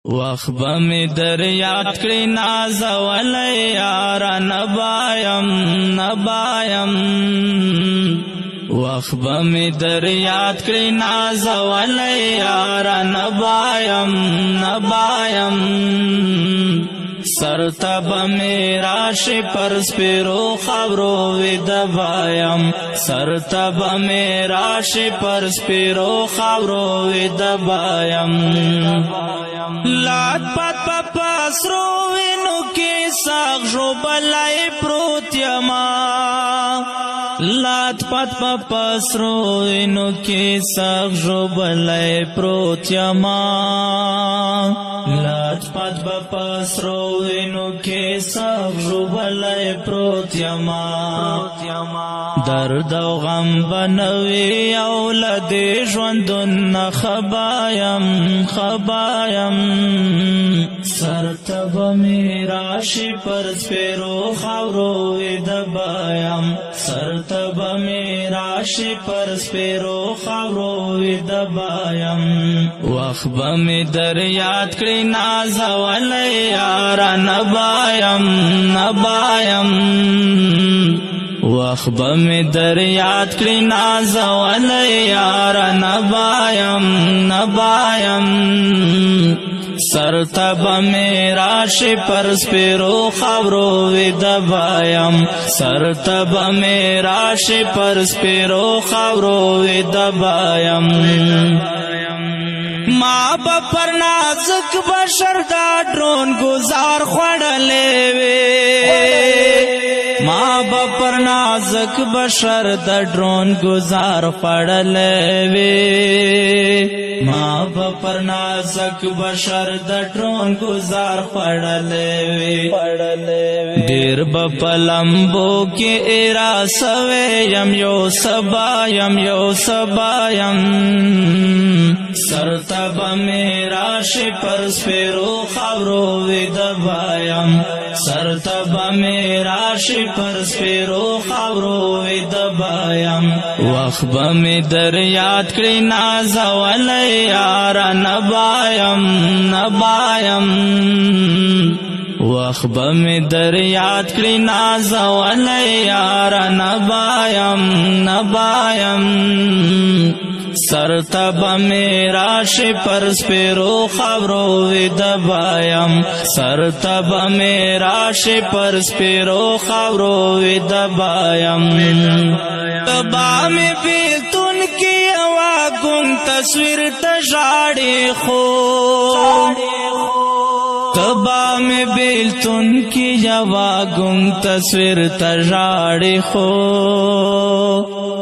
وخت به می در یاد کړی نازولی یاره نبایم وخت به می در یاد کړی نازولی یاره نبایم سرته به می راشي پر سپیرو خاورو وی دبایم سرته به می راشي پر سپیرو خاورو وی دبایم لات پات پسرو وینو کې ساغ ژوبلی پروت یما لات پات پسرو وینو کې ساغ ژوبلی پروت یما لات پات پسرو وینو کې ساغ ژوبلی پروت یما درد او غم بنوي اولاد ژوندون خبایم سرته به می راشي پر سپیرو خاورو وی دبایم سرته به می راشي پر سپیرو خاورو وی دبایم وخت به می در یاد کړی نازولی یاره نبایم وخت به می در یاد کړی نازولی یاره نبایم سرته به می راشي پر سپیرو خاورو وی دبایم سرته به می راشي پر سپیرو خاورو وی دبایم ما به پر نازک بشر دا ډرون گزار خوړلې وې ما به پر نازک بشر د ډرون گزار خوړلې وې ما به پر نازک بشر د ډرون گزار خوړلې وې ډېر به په لمبو کې ایرا سوې یم یو سبایم سرته به می راشي پر سپیرو خاورو وی دبایم سرته به می راشي پر سپیرو خاورو وی دبایم وخت به می در یاد کړی نازولی یاره نبایم وخت به می در یاد کړی نازولی یاره نبایم سرته به می راشي پر سپیرو خاورو وی دبایم سرته به می راشي پر سپیرو خاورو وی دبایم تبا می بیلتون کی یوا ګون تصویر ته ژاړي خو تبا می بیلتون کی یوا ګون تصویر ته ژاړي خو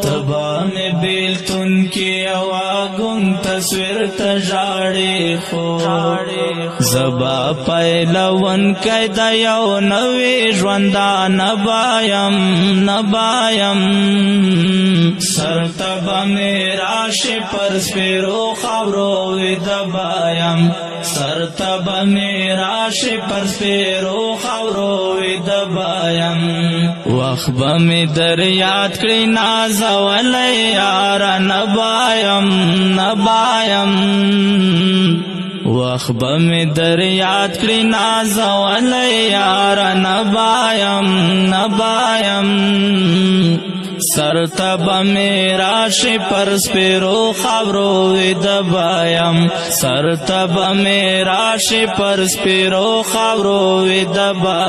تبا می بیلتون کی یوا ګون تصویر ته ژاړي خو زبا پیلون کید یو نوې ژوندا نبایم سرته به می راشي پر سپیرو خاورو وی دبایم سرته به می راشي پر سپیرو خاورو وی دبایم وخت به می در یاد کړی نازولی یاره نبایم وخت به می در یاد کړی نازولی یاره نبایم سرته به می راشي پر سپیرو خاورو وی دبایم سرته به می راشي پر سپیرو خاورو وی دبایم